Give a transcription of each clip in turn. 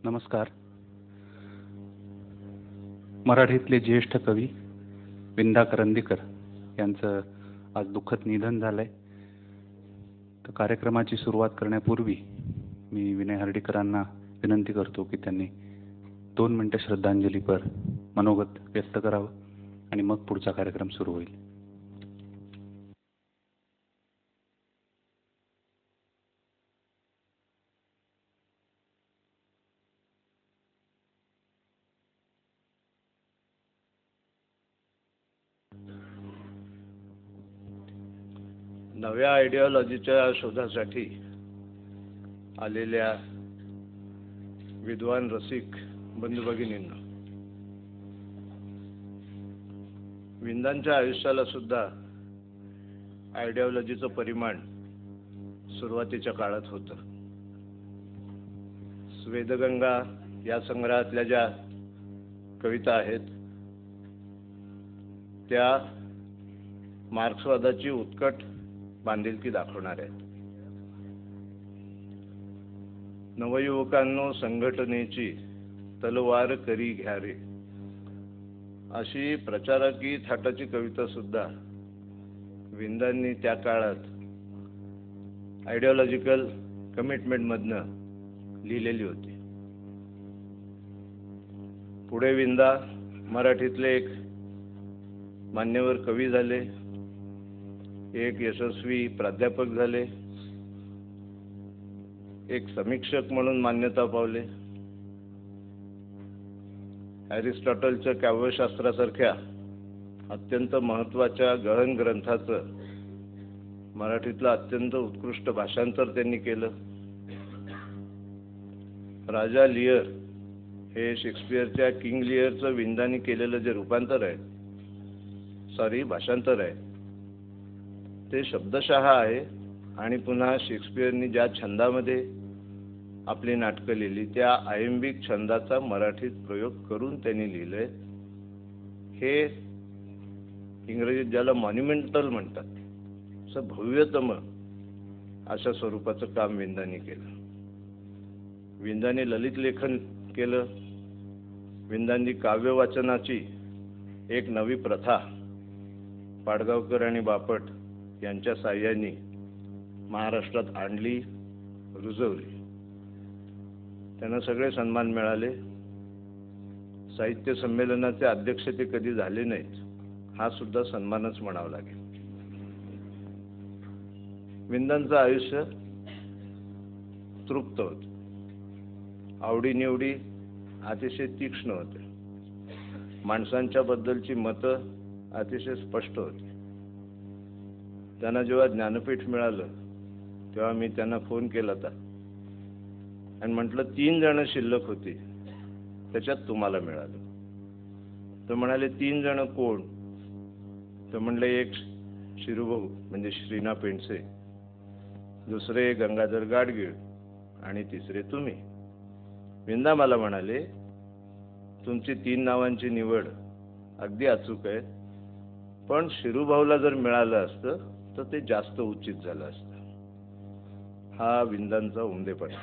नमस्कार. मराठीतले ज्येष्ठ कवी विंदा करंदीकर यांचं आज दुःखद निधन झालंय. तर कार्यक्रमाची सुरुवात करण्यापूर्वी मी विनय हर्डीकरांना विनंती करतो की त्यांनी 2 मिनिटे श्रद्धांजलीपर मनोगत व्यक्त करावं आणि मग पुढचा कार्यक्रम सुरू होईल. नव्या आयडिओलॉजीच्या शोधासाठी आलेल्या विद्वान रसिक बंधू भगिनींना, विंदांच्या आयुष्याला सुद्धा आयडिओलॉजीचं परिमाण सुरुवातीच्या काळात होतं. वेदगंगा या संग्रहातल्या ज्या कविता आहेत त्या मार्क्सवादाची उत्कट बांधिलकी दाखवणार आहेत. नवयुवकांनो संघटनेची तलवार करी घ्या रे, अशी प्रचारकी थाटाची कविता सुद्धा विंदांनी त्या काळात आयडिओलॉजिकल कमिटमेंट मधनं लिहिलेली होती. पुढे विंदा मराठीतले एक मान्यवर कवी झाले, एक यशस्वी प्राध्यापक झाले, एक समीक्षक म्हणून मान्यता पावले. अरिस्टॉटलच्या काव्यशास्त्रासारख्या अत्यंत महत्त्वाच्या गहन ग्रंथाचं मराठीतलं अत्यंत उत्कृष्ट भाषांतर त्यांनी केलं. राजा लिअर हे शेक्सपियरच्या किंग लिअरचं विंदांनी केलेलं जे रूपांतर आहे, भाषांतर आहे, ते शब्दशः आहे आणि पुन्हा शेक्सपियरनी ज्या छंदामध्ये आपली नाटकं लिहिली त्या आयंबिक छंदाचा मराठीत प्रयोग करून त्यांनी लिहिलंय. हे इंग्रजीत ज्याला मॉन्युमेंटल म्हणतात, असं भव्यतम अशा स्वरूपाचं काम विंदांनी केलं. विंदांनी ललित लेखन केलं. विंदांनी काव्य वाचनाची एक नवी प्रथा पाडगावकर आणि बापट यांच्या साह्याने महाराष्ट्रात आणली, रुजवली. त्यांना सगळे सन्मान मिळाले. साहित्य संमेलनाचे अध्यक्ष ते कधी झाले नाहीत, हा सुद्धा सन्मानच म्हणावा लागेल. विंदांचं आयुष्य तृप्त होत. आवडीनिवडी अतिशय तीक्ष्ण होते. माणसांच्या बद्दलची मतं अतिशय स्पष्ट होती. त्यांना जेव्हा ज्ञानपीठ मिळालं तेव्हा मी त्यांना फोन केला होता आणि म्हटलं 3 जण शिल्लक होती, त्याच्यात तुम्हाला मिळालं. तर म्हणाले 3 जण कोण? तर म्हणले एक शिरूभाऊ म्हणजे श्रीना पेंडसे, दुसरे गंगाधर गाडगीळ आणि तिसरे तुम्ही. विंदा मला म्हणाले तुमची 3 नावांची निवड अगदी अचूक आहे, पण शिरूभाऊला जर मिळालं असतं तर ते जास्त उचित झालं असतं. हा विंदांचा उमदेपणा.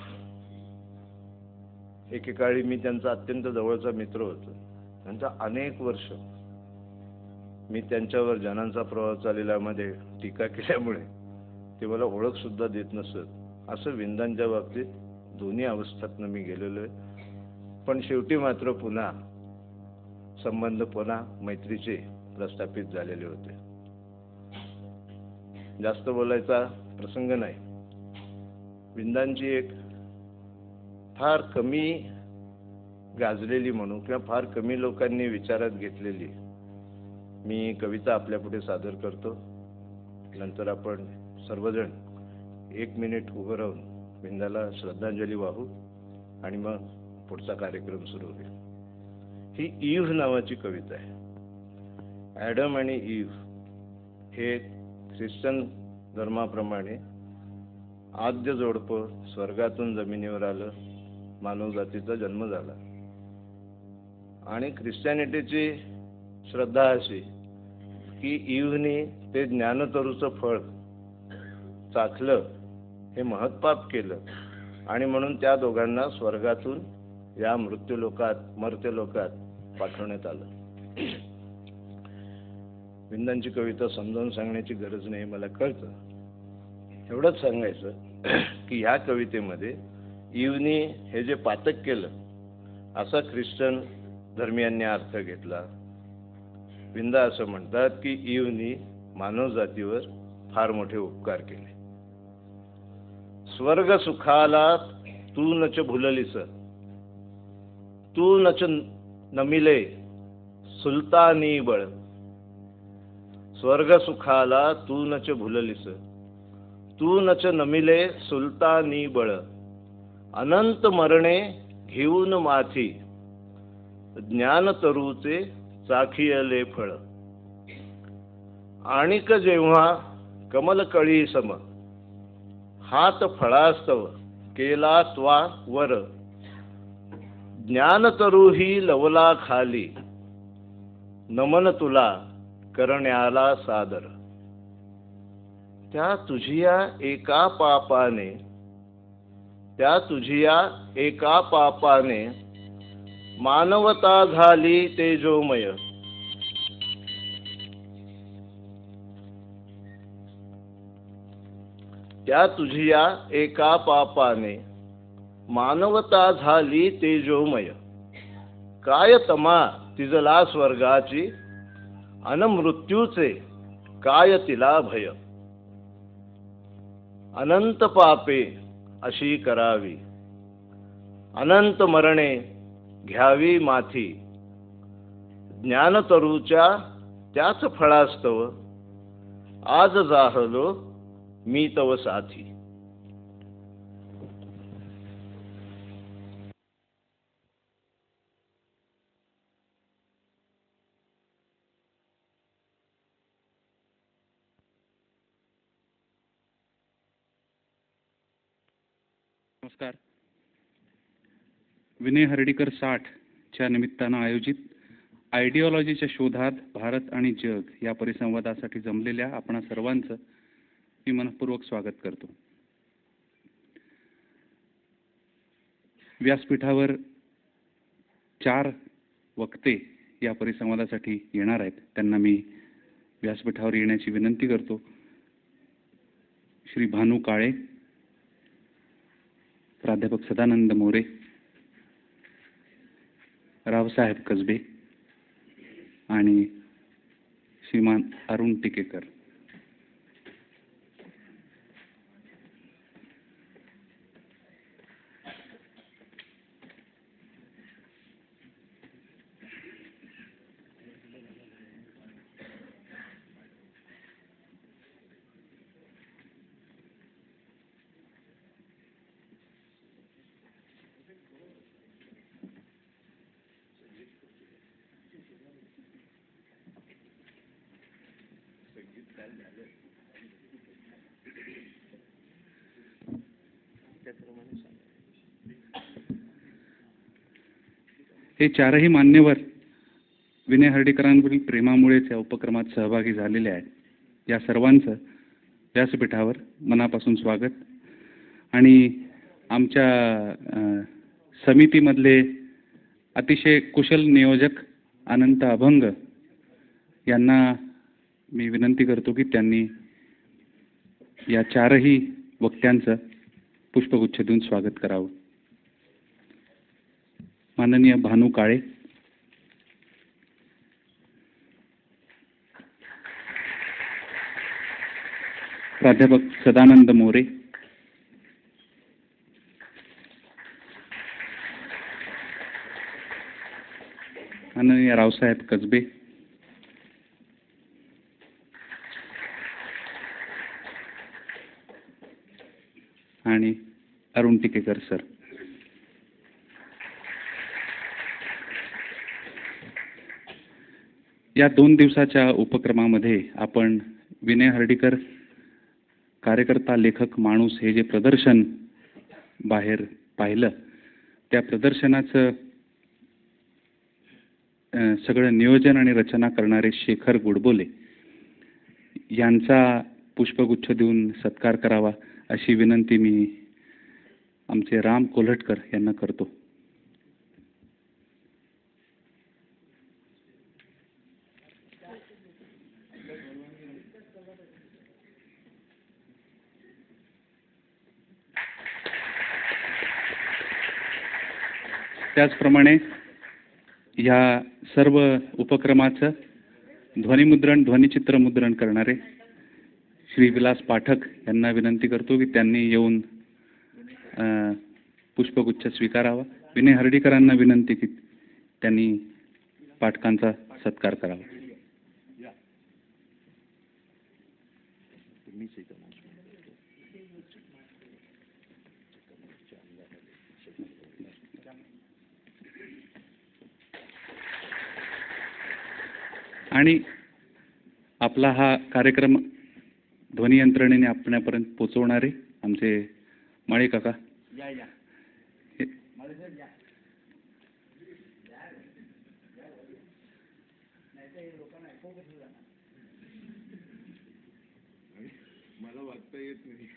एकेकाळी मी त्यांचा अत्यंत जवळचा मित्र होतो. त्यांचा अनेक वर्ष मी त्यांच्यावर जनांचा प्रवाह चाललेल्यामध्ये टीका केल्यामुळे ते मला ओळख सुद्धा देत नसत. असं विंदांच्या बाबतीत दोन्ही अवस्थातनं मी गेलेलो आहे. पण शेवटी मात्र पुन्हा संबंध पुन्हा मैत्रीचे प्रस्थापित झालेले होते. जास्त बोलायचा प्रसंग नाही. विंदांची एक फार कमी गाजलेली म्हणू किंवा फार कमी लोकांनी विचारात घेतलेली मी कविता आपल्यापुढे सादर करतो. नंतर आपण सर्वजण 1 मिनिट उभं राहून विंदाला श्रद्धांजली वाहू आणि मग पुढचा कार्यक्रम सुरू होईल. ही ईव्ह नावाची कविता आहे. ॲडम आणि ईव्ह हे ख्रिश्चन धर्माप्रमाणे आद्य जोडपं स्वर्गातून जमिनीवर आलं, मानवजातीचा जन्म झाला. आणि ख्रिश्चॅनिटीची श्रद्धा अशी की ईव्हनी ते ज्ञानतरूचं फळ चाखलं, हे महत्पाप केलं आणि म्हणून त्या दोघांना स्वर्गातून या मर्त्यलोकात पाठवण्यात आलं. विंदांची कविता समजावून सांगण्याची गरज नाही, मला कळतं. एवढंच सांगायचं की ह्या कवितेमध्ये ईव्हनी हे जे पातक केलं असा ख्रिश्चन धर्मियांनी अर्थ घेतला. विंदा असं म्हणतात की ईव्हनी मानवजातीवर फार मोठे उपकार केले. स्वर्ग सुखाला तू नच भुललीस, तू नच नमिले सुलतानी बळ. स्वर्ग सुखाला तू नच भुललीस, तू नच नमिले सुलतानी बळ. अनंत मरणे घेऊन माथी, ज्ञान तरूचे चाखियले फळ. आणिक जेव्हा कमलकळी सम, हात फळास्तव केला त्वा वर. ज्ञान तरूही लवला खाली, नमन तुला करण्याला सादर. त्या तुझिया एका पापाने मानवता झाली तेजोमय. त्या तुझिया एका पापाने मानवता झाली तेजोमय. काय तमा तिजला स्वर्गाची, अन मृत्यूचे काय तिला भय. अनंत पापे अशी करावी, अनंत मरणे घ्यावी माथी. ज्ञानतरूच्या त्याच फळास्तव, आज जाहलो मी तव साथी. नमस्कार. विनय हर्डीकर 60 च्या निमित्तानं आयोजित आयडिओलॉजीच्या शोधात भारत आणि जग या परिसंवादासाठी जमलेल्या आपणा सर्वांचं मी मनपूर्वक स्वागत करतो. व्यासपीठावर 4 वक्ते या परिसंवादासाठी येणार आहेत. त्यांना मी व्यासपीठावर येण्याची विनंती करतो. श्री भानू काळे, प्राध्यापक सदानंद मोरे, रावसाहेब कसबे आणि श्रीमान अरुण टिकेकर. हे चारही मान्यवर विनय हर्डीकरांवरील प्रेमामुळेच या उपक्रमात सहभागी झालेले आहेत. या सर्वांचं व्यासपीठावर मनापासून स्वागत. आणि आमच्या समितीमधले अतिशय कुशल नियोजक अनंत अभंग यांना मी विनंती करतो की त्यांनी या चारही वक्त्यांचं पुष्पगुच्छ देऊन स्वागत करावं. माननीय भानू काळे, प्राध्यापक सदानंद मोरे, माननीय रावसाहेब कसबे, आणि अरुण टिकेकर सर. या 2 दिवसाच्या उपक्रमामध्ये आपण विनय हर्डीकर कार्यकर्ता लेखक माणूस हे जे प्रदर्शन बाहेर पाहिलं, त्या प्रदर्शनाचं सगळं नियोजन आणि रचना करणारे शेखर गुडबोले यांचा पुष्पगुच्छ देऊन सत्कार करावा अशी विनंती मी आमचे राम कोल्हटकर यांना करतो. त्याचप्रमाणे या सर्व उपक्रमाचं ध्वनिमुद्रण ध्वनिचित्रमुद्रण करणारे श्री विलास पाठक यांना विनंती करतो की त्यांनी येऊन पुष्पगुच्छ स्वीकारावा. विनय हर्डीकरांना विनंती की त्यांनी पाठकांचा सत्कार करावा. आणि आपला हा कार्यक्रम ध्वनी यंत्रणेने आपल्यापर्यंत पोहोचवणारे आमचे माळे काका, मला वाचता येत नाही.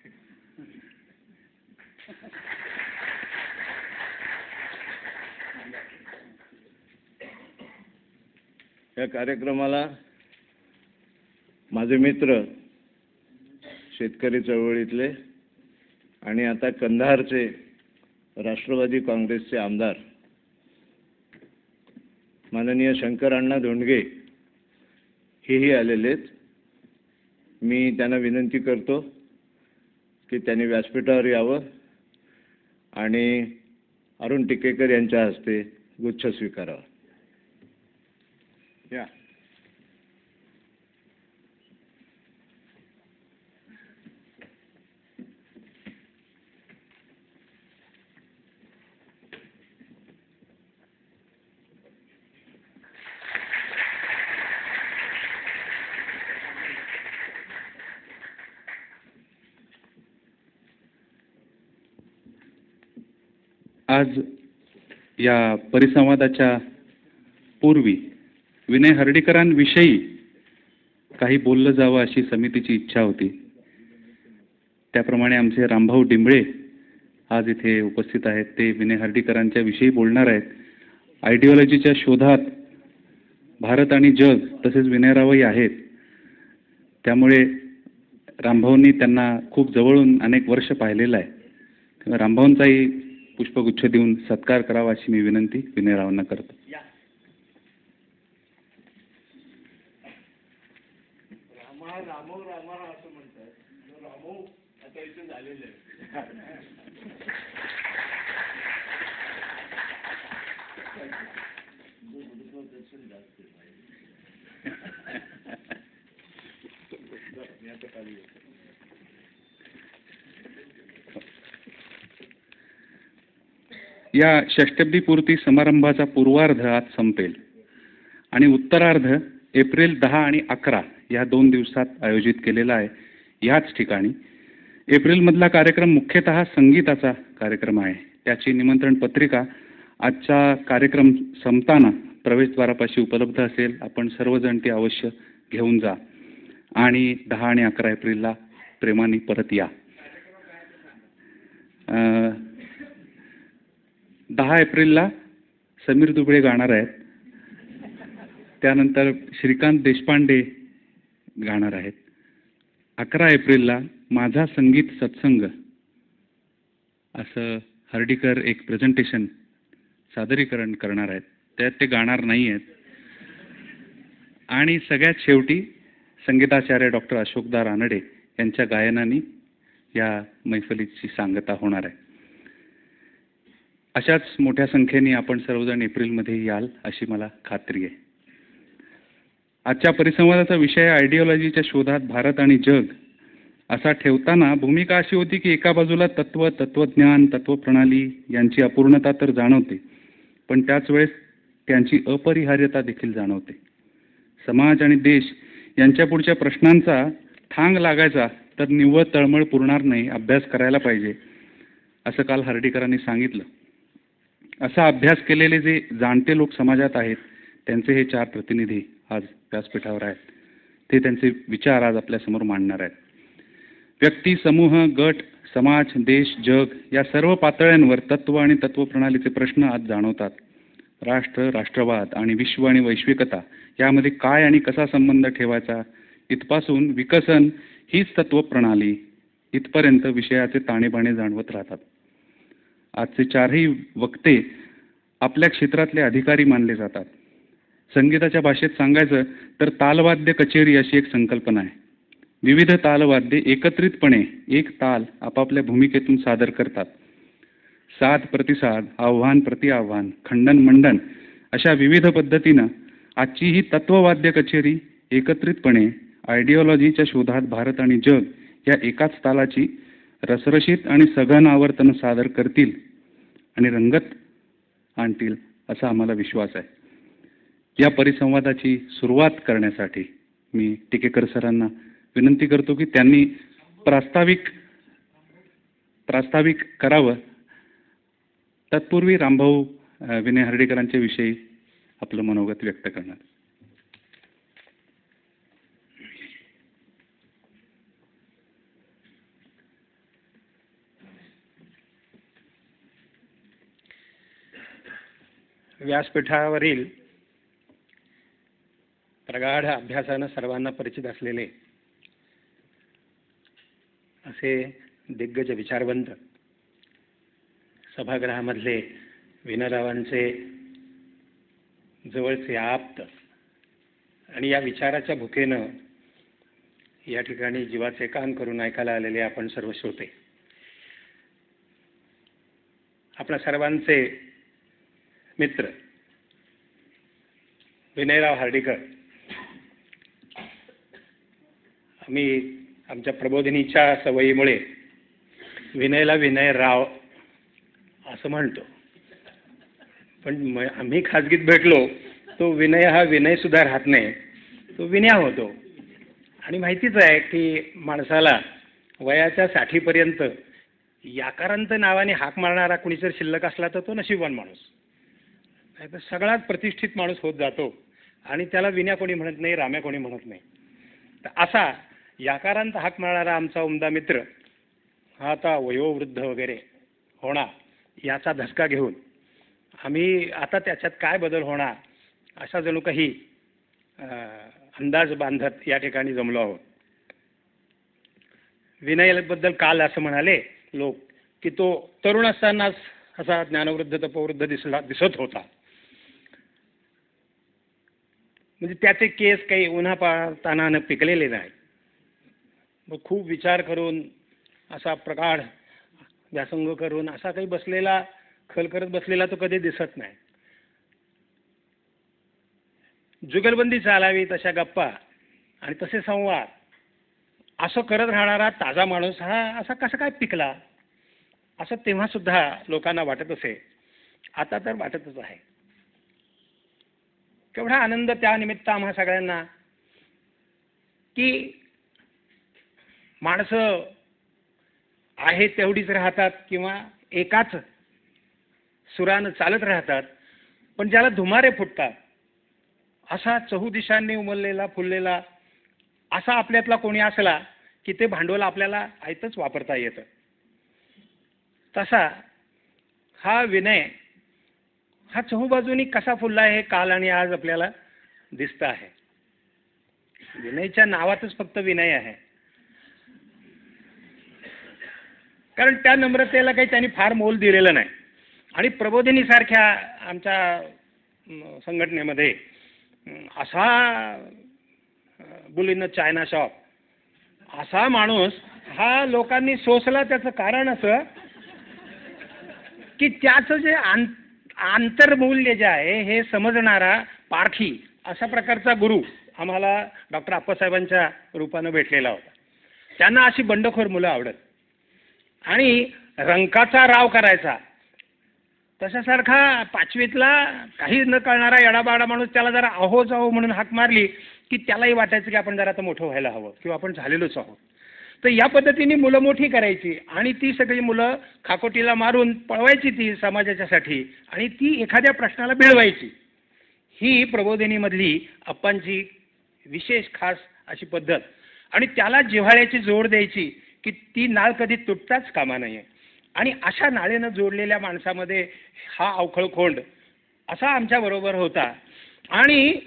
या कार्यक्रमाला माझे मित्र शेतकरी चळवळीतले आणि आता कंधारचे राष्ट्रवादी काँग्रेसचे आमदार माननीय शंकर अण्णा धोंडगे हेही आलेले आहेत. मी त्यांना विनंती करतो की त्यांनी व्यासपीठावर यावं आणि अरुण टिकेकर यांच्या हस्ते गुच्छ स्वीकारावा. या आज या परिसंवादाच्या पूर्वी विनय हर्डीकरांविषयी काही बोललं जावं अशी समितीची इच्छा होती. त्याप्रमाणे आमचे रामभाऊ डिंबळे आज इथे उपस्थित आहेत. ते विनय हर्डीकरांच्या विषयी बोलणार आहेत. आयडिओलॉजीच्या शोधात भारत आणि जग तसेच विनयरावही आहेत. त्यामुळे रामभाऊंनी त्यांना खूप जवळून अनेक वर्ष पाहिलेलं आहे. तेव्हा रामभाऊंचाही पुष्पगुच्छ देऊन सत्कार करावा अशी मी विनंती विनयरावांना करतो. रामो रामा असं म्हणतात. रामो आता इथे झालेलं आहे. या षष्टब्दीपूर्ती समारंभाचा पूर्वार्ध आज संपेल आणि उत्तरार्ध एप्रिल 10 आणि 11 या 2 दिवसात आयोजित केलेला आहे. याच ठिकाणी एप्रिलमधला कार्यक्रम मुख्यतः संगीताचा कार्यक्रम आहे. त्याची निमंत्रण पत्रिका आजचा कार्यक्रम संपताना प्रवेशद्वारापाशी उपलब्ध असेल. आपण सर्वजण ती अवश्य घेऊन जा आणि 10 आणि 11 एप्रिलला प्रेमाने परत या. 10 एप्रिलला समीर दुबळे गाणार आहेत. त्यानंतर श्रीकांत देशपांडे गाणार आहेत. 11 एप्रिलला माझा संगीत सत्संग असं हर्डीकर एक प्रेझेंटेशन सादरीकरण करणार आहेत. त्यात ते गाणार नाही आहेत. आणि सगळ्यात शेवटी संगीताचार्य डॉक्टर अशोकदा रानडे यांच्या गायनाने या मैफलीची सांगता होणार आहे. अशाच मोठ्या संख्येने आपण सर्वजण एप्रिलमध्ये याल अशी मला खात्री आहे. आजच्या परिसंवादाचा विषय आयडिओलॉजीच्या शोधात भारत आणि जग असा ठेवताना भूमिका अशी होती की एका बाजूला तत्व, तत्वज्ञान, तत्वप्रणाली यांची अपूर्णता तर जाणवते, पण त्याच वेळेस त्यांची अपरिहार्यता देखील जाणवते. समाज आणि देश यांच्या पुढच्या प्रश्नांचा ठांग लागायचा तर निव्वळ तळमळ पुरणार नाही, अभ्यास करायला पाहिजे असं काल हर्डीकरांनी सांगितलं. असा अभ्यास केलेले जे जाणते लोक समाजात आहेत त्यांचे हे 4 प्रतिनिधी आज व्यासपीठावर आहेत. ते त्यांचे विचार आज आपल्यासमोर मांडणार आहेत. व्यक्ती, समूह, गट, समाज, देश, जग या सर्व पातळ्यांवर तत्व आणि तत्वप्रणालीचे प्रश्न आज जाणवतात. राष्ट्र, राष्ट्रवाद आणि विश्व आणि वैश्विकता यामध्ये काय आणि कसा संबंध ठेवायचा इथपासून विकसन हीच तत्वप्रणाली इथपर्यंत विषयाचे ताणेबाणे जाणवत राहतात. आजचे 4ही वक्ते आपल्या क्षेत्रातले अधिकारी मानले जातात. संगीताच्या भाषेत सांगायचं तर तालवाद्य कचेरी अशी एक संकल्पना आहे. विविध तालवाद्ये एकत्रितपणे एक ताल आपापल्या भूमिकेतून सादर करतात. साद प्रतिसाद, आव्हान प्रतिआव्हान, खंडन मंडन अशा विविध पद्धतीनं आजची ही तत्ववाद्य कचेरी एकत्रितपणे आयडिओलॉजीच्या शोधात भारत आणि जग या एकाच तालाची रसरशीत आणि सघन आवर्तन सादर करतील आणि रंगत आणतील असा आम्हाला विश्वास आहे. या परिसंवादाची सुरुवात करण्यासाठी मी टिकेकर सरांना विनंती करतो की त्यांनी प्रास्ताविक करावं. तत्पूर्वी रामभाऊ विनय हर्डीकरांच्या विषयी आपलं मनोगत व्यक्त करणार. व्यासपीठावरील प्रगाढ अभ्यासानं सर्वांना परिचित असलेले असे दिग्गज विचारवंत, सभागृहामधले विनोरावांचे जवळचे आप्त आणि या विचाराच्या भुकेनं या ठिकाणी जीवाचे कान करून ऐकायला आलेले आपण सर्व श्रोते, आपल्या सर्वांचे मित्र विनयराव हर्डीकर. आम्ही आमच्या प्रबोधिनीच्या सवयीमुळे विनयला विनयराव असं म्हणतो, पण आम्ही खाजगीत भेटलो तो विनय हा विनय सुद्धा राहत नाही, तो विनया होतो. आणि माहितीच आहे की माणसाला वयाच्या 60पर्यंत याकारांत नावाने हाक मारणारा कुणी जर शिल्लक असला तर तो नशीबवान माणूस. नाहीतर सगळ्यात प्रतिष्ठित माणूस होत जातो आणि त्याला विन्या कोणी म्हणत नाही, राम्या कोणी म्हणत नाही. तर असा याकारांत हाक मारणारा आमचा उमदा मित्र हा आता वयोवृद्ध वगैरे होणार याचा धसका घेऊन आम्ही आता त्याच्यात काय बदल होणार असा जणू काही अंदाज बांधत या ठिकाणी जमलो आहोत. विनयबद्दल काल असं म्हणाले लोक की तो तरुण असतानाच असा ज्ञानवृद्ध तपवृद्ध दिसत होता. म्हणजे त्याचे केस काही उन्हा पातानानं पिकलेले नाहीत. मग खूप विचार करून असा प्रगाढ व्यासंग करून असा काही बसलेला खल करत बसलेला तो कधी दिसत नाही. जुगलबंदी चालावी तशा गप्पा आणि तसे संवाद असं करत राहणारा ताजा माणूस हा असा कसा काय पिकला असं तेव्हा सुद्धा लोकांना वाटत असे. आता तर वाटतच आहे. केवढा आनंद त्या निमित्त आम्हा सगळ्यांना की माणसं आहे तेवढीच राहतात किंवा एकाच सुरानं चालत राहतात, पण ज्याला धुमारे फुटतात, असा चहुदिशांनी उमललेला फुललेला असा आपल्यातला कोणी असला की ते भांडवल आपल्याला आयतच वापरता येतं. तसा हा विनय हा चहूबाजूनी कसा फुलला आहे हे काल आणि आज आपल्याला दिसतं आहे. विनयच्या नावातच फक्त विनय आहे, कारण त्या नम्रतेला काही त्यांनी फार मोल दिलेलं नाही. आणि प्रबोधिनी सारख्या आमच्या संघटनेमध्ये असा बुलीन चायना शॉप असा माणूस हा लोकांनी सोसला. त्याचं कारण असं की त्याचं जे आंतरमूल्य जे आहे हे समजणारा पारखी अशा प्रकारचा गुरु आम्हाला डॉक्टर आप्पासाहेबांच्या रूपानं भेटलेला होता. त्यांना अशी बंडखोर मुलं आवडत आणि रंकाचा राव करायचा तशासारखा पाचवीतला काही न कळणारा येडाबाडा माणूस त्याला जरा अहो जाओ म्हणून हाक मारली की त्यालाही वाटायचं की आपण जरा आता मोठं व्हायला हवं किंवा आपण झालेलोच आहोत. तर या पद्धतीने मुलं मोठी करायची आणि ती सगळी मुलं खाकोटीला मारून पळवायची ती समाजाच्यासाठी आणि ती एखाद्या प्रश्नाला भिडवायची. ही प्रबोधिनीमधली अप्पांची विशेष खास अशी पद्धत आणि त्याला जिव्हाळ्याची जोड द्यायची की ती नाळ कधी तुटताच कामा नये. आणि अशा नाळेनं जोडलेल्या माणसामध्ये हा अवखळखोंड असा आमच्याबरोबर होता. आणि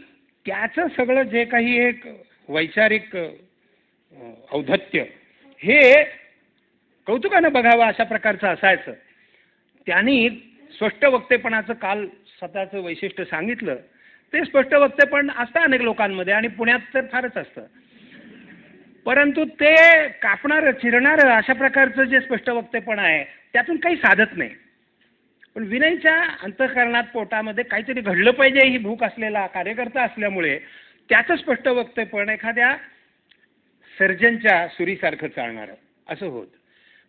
त्याचं सगळं जे काही एक वैचारिक औद्धत्य हे कौतुकानं बघावं अशा प्रकारचं असायचं. त्यांनी स्पष्ट वक्तेपणाचं काल स्वतःचं वैशिष्ट्य सांगितलं. ते स्पष्ट वक्तेपण असतं अनेक लोकांमध्ये आणि पुण्यात तर फारच असतं, परंतु ते कापणारं चिरणारं अशा प्रकारचं जे स्पष्ट वक्तेपण आहे त्यातून काही साधत नाही. पण विनयच्या अंतःकरणात पोटामध्ये काहीतरी घडलं पाहिजे ही भूक असलेला कार्यकर्ता असल्यामुळे त्याचं स्पष्ट वक्तेपण एखाद्या सर्जनच्या सुरीसारखं चालणारं असं होत.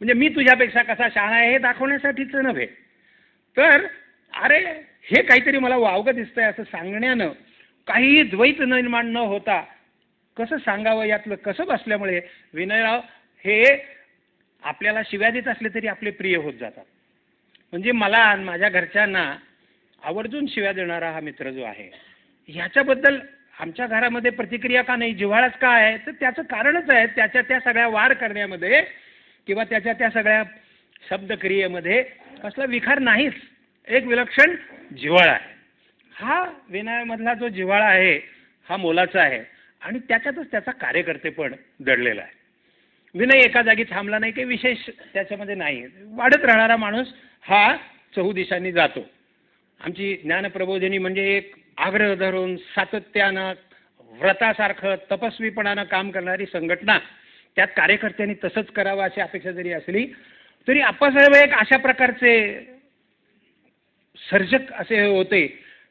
म्हणजे मी तुझ्यापेक्षा कसा शहाणा आहे हे दाखवण्यासाठीच नव्हे, तर अरे हे काहीतरी मला वावगं दिसतंय असं सांगण्यानं काहीही द्वैत निर्माण न होता कसं सांगावं यातलं कसं बसल्यामुळे विनयराव हे आपल्याला शिव्या देत असले तरी आपले प्रिय होत जातात. म्हणजे मला आणि माझ्या घरच्यांना आवर्जून शिव्या देणारा हा मित्र जो आहे ह्याच्याबद्दल आमच्या घरामध्ये प्रतिक्रिया का नाही, जिव्हाळाच का आहे, तर त्याचं कारणच आहे त्याच्या त्या सगळ्या वार करण्यामध्ये किंवा त्याच्या त्या सगळ्या शब्दक्रियेमध्ये कसला विखार नाहीच, एक विलक्षण जिव्हाळा आहे. हा विनयामधला जो जिव्हाळा आहे हा मोलाचा आहे आणि त्याच्यातच त्याचा कार्यकर्तेपण दडलेला आहे. विनय एका जागी थांबला नाही, काही विशेष त्याच्यामध्ये नाही, वाढत राहणारा माणूस हा चहुदिशांनी जातो. आमची ज्ञानप्रबोधिनी म्हणजे एक आग्रह धरून सातत्यानं व्रतासारखं तपस्वीपणानं काम करणारी संघटना. त्यात कार्यकर्त्यांनी तसंच करावं अशी अपेक्षा जरी असली तरी आप्पासाहेब एक अशा प्रकारचे सर्जक असे होते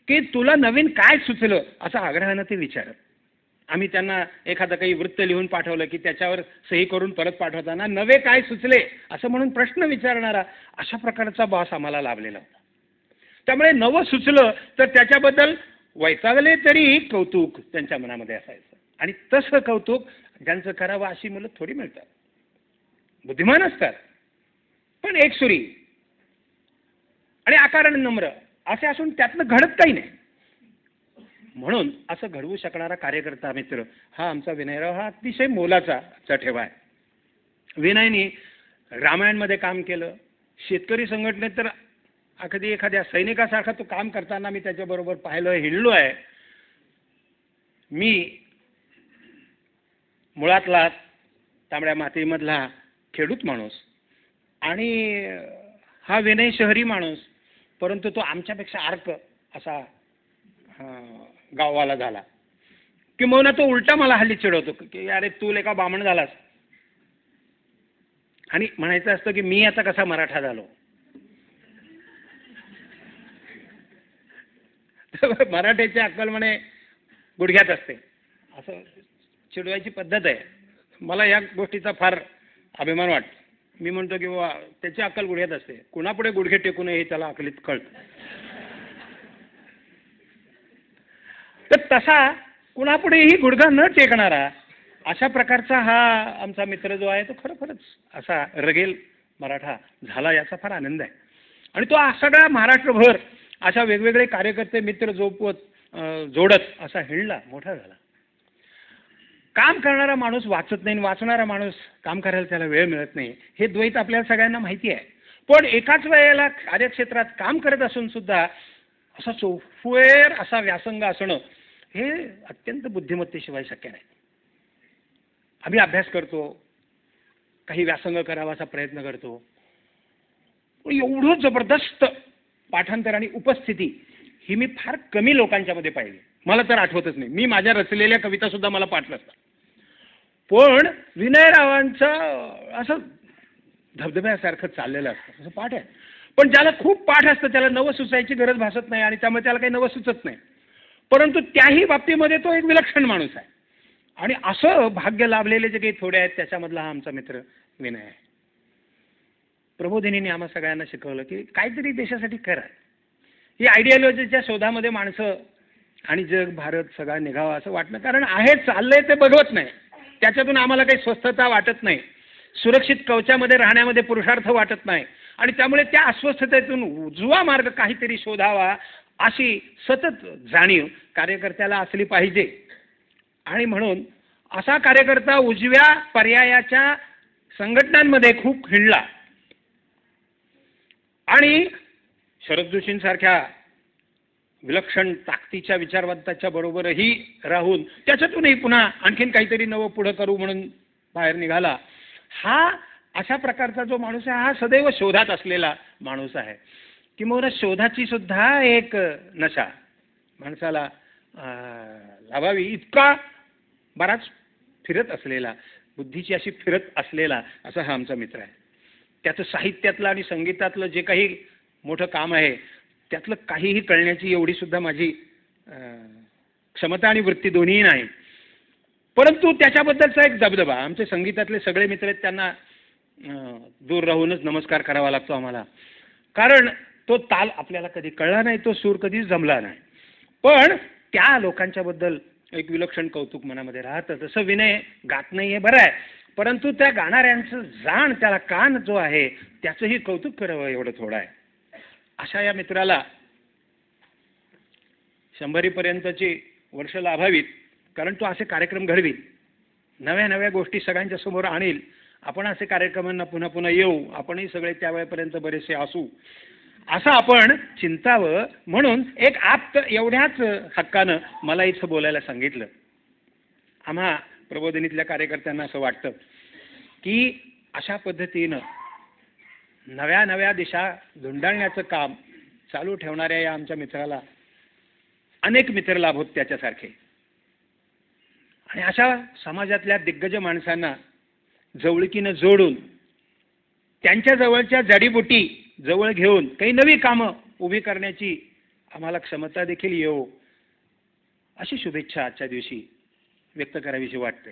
की तुला नवीन काय सुचलं असं आग्रहानं ते विचारत. आम्ही त्यांना एखादं काही वृत्त लिहून पाठवलं की त्याच्यावर सही करून परत पाठवताना नवे काय सुचले असं म्हणून प्रश्न विचारणारा अशा प्रकारचा बॉस आम्हाला लाभलेला होता. त्यामुळे नवं सुचलं तर त्याच्याबद्दल वैतागले तरी कौतुक त्यांच्या मनामध्ये असायचं. आणि तसं कौतुक ज्यांचं करावं अशी मुलं थोडी मिळतात. बुद्धिमान असतात पण एकसुरी आणि आकाराने नम्र असे असून त्यातनं घडत काही नाही. म्हणून असं घडवू शकणारा कार्यकर्ता मित्र हा आमचा विनयराव हा अतिशय मोलाचा ठेवा आहे. विनयनी रामायणमध्ये काम केलं, शेतकरी संघटनेत तर अगदी एखाद्या सैनिकासारखा तो काम करताना मी त्याच्याबरोबर पाहिलं, हिंडलो आहे. मी मुळातला तांबड्या मातीमधला खेडूत माणूस आणि हा विनय शहरी माणूस, परंतु तो आमच्यापेक्षा अर्क असा गाववाला झाला. किंबहुना तो उलटा मला हल्ली चिडवतो की अरे तू लेका बामण झालास, आणि म्हणायचं असतं की मी आता कसा मराठा झालो. मराठ्याची अक्कल म्हणे गुडघ्यात असते असं चिडवायची पद्धत आहे. मला या गोष्टीचा फार अभिमान वाटतो. मी म्हणतो की बाबा त्याची अक्कल गुडघ्यात असते, कुणापुढे गुडघे टेकू नये हे त्याला अकलीत कळतं. तर तसा कुणापुढेही गुडघा न टेकणारा अशा प्रकारचा हा आमचा मित्र जो आहे तो खरोखरच असा रगेल मराठा झाला याचा फार आनंद आहे. आणि तो सगळा महाराष्ट्रभर अशा वेगवेगळे कार्यकर्ते मित्र जोडत असा हिंडला, मोठा झाला. काम करणारा माणूस वाचत नाही, वाचणारा माणूस काम करायला त्याला वेळ मिळत नाही, हे द्वैत आपल्याला सगळ्यांना माहिती आहे. पण एकाच वेळेला कार्यक्षेत्रात काम करत असून सुद्धा असा चौफेर असा व्यासंग असणं हे अत्यंत बुद्धिमत्तेशिवाय शक्य नाही. आम्ही अभ्यास करतो, काही व्यासंग करावाचा प्रयत्न करतो, एवढं जबरदस्त पाठांतर आणि उपस्थिती ही मी फार कमी लोकांच्या मध्ये पाहिली. मला तर आठवतच नाही, मी माझ्या रचलेल्या कविता सुद्धा मला पाठ नसतात. पण विनयरावांचं असं धबधब्यासारखं चाललेलं असतं, असं पाठ आहे. पण ज्याला खूप पाठ असतं त्याला नवं सुचायची गरज भासत नाही आणि त्यामुळे त्याला काही नवं सुचत नाही. परंतु त्याही बाबतीमध्ये तो एक विलक्षण माणूस आहे. आणि असं भाग्य लाभलेले जे काही थोडे आहेत त्याच्यामधला हा आमचा मित्र विनय आहे. प्रबोधिनीने आम्हा सगळ्यांना शिकवलं की काहीतरी देशासाठी करा. ही आयडियोलॉजीच्या शोधामध्ये माणसं आणि जग भारत सगळा निघावा असं वाटणं, कारण आहे चाललंय ते बघवत नाही, त्याच्यातून आम्हाला काही स्वस्थता वाटत नाही, सुरक्षित कवचामध्ये राहण्यामध्ये पुरुषार्थ वाटत नाही. आणि त्यामुळे त्या अस्वस्थतेतून उजवा मार्ग काहीतरी शोधावा अशी सतत जाणीव कार्यकर्त्याला असली पाहिजे. आणि म्हणून असा कार्यकर्ता उजव्या पर्यायाच्या संघटनांमध्ये खूप हिंडला आणि शरद जोशींसारख्या विलक्षण ताकदीच्या विचारवंताच्या बरोबरही राहून त्याच्यातूनही पुन्हा आणखीन काहीतरी नवं पुढं करू म्हणून बाहेर निघाला. हा अशा प्रकारचा जो माणूस आहे हा सदैव शोधात असलेला माणूस आहे. किंवा शोधाची सुद्धा एक नशा माणसाला लावावी इतका बराच फिरत असलेला, बुद्धीची अशी फिरत असलेला असा हा आमचा मित्र आहे. त्याचं साहित्यातलं आणि संगीतातलं जे काही मोठं काम आहे त्यातलं काहीही कळण्याची एवढी सुद्धा माझी क्षमता आणि वृत्ती दोन्हीही नाही. परंतु त्याच्याबद्दलचा एक दबदबा, आमचे संगीतातले सगळे मित्र आहेत त्यांना दूर राहूनच नमस्कार करावा लागतो आम्हाला, कारण तो ताल आपल्याला कधी कळला नाही, तो सूर कधी जमला नाही. पण त्या लोकांच्याबद्दल एक विलक्षण कौतुक मनामध्ये राहतं. तसं विनय गात नाही आहे बरं आहे, परंतु त्या गाणाऱ्यांचं जाण, त्याला कान जो आहे त्याचंही कौतुक करावं एवढं थोडं आहे. अशा या मित्राला 100पर्यंतची वर्ष लाभावीत, कारण तो असे कार्यक्रम घडवीत, नव्या नव्या गोष्टी सगळ्यांच्या समोर आणील. आपण असे कार्यक्रमांना पुन्हा पुन्हा येऊ, आपणही सगळे त्यावेळेपर्यंत बरेचसे असू असं आपण चिंतावं. म्हणून एक आप्त एवढ्याच हक्कानं मला इथं बोलायला सांगितलं. आम्हा प्रबोधिनीतल्या कार्यकर्त्यांना असं वाटतं की अशा पद्धतीनं नव्या नव्या दिशा धुंडाळण्याचं काम चालू ठेवणाऱ्या या आमच्या मित्राला अनेक मित्र लाभोत त्याच्यासारखे. आणि अशा समाजातल्या दिग्गज माणसांना जवळकीनं जोडून त्यांच्या जवळच्या जडीबुटी जवळ घेऊन काही नवी कामं उभी करण्याची आम्हाला क्षमता देखील येऊ, अशी शुभेच्छा आजच्या दिवशी व्यक्त करावीशी वाटते.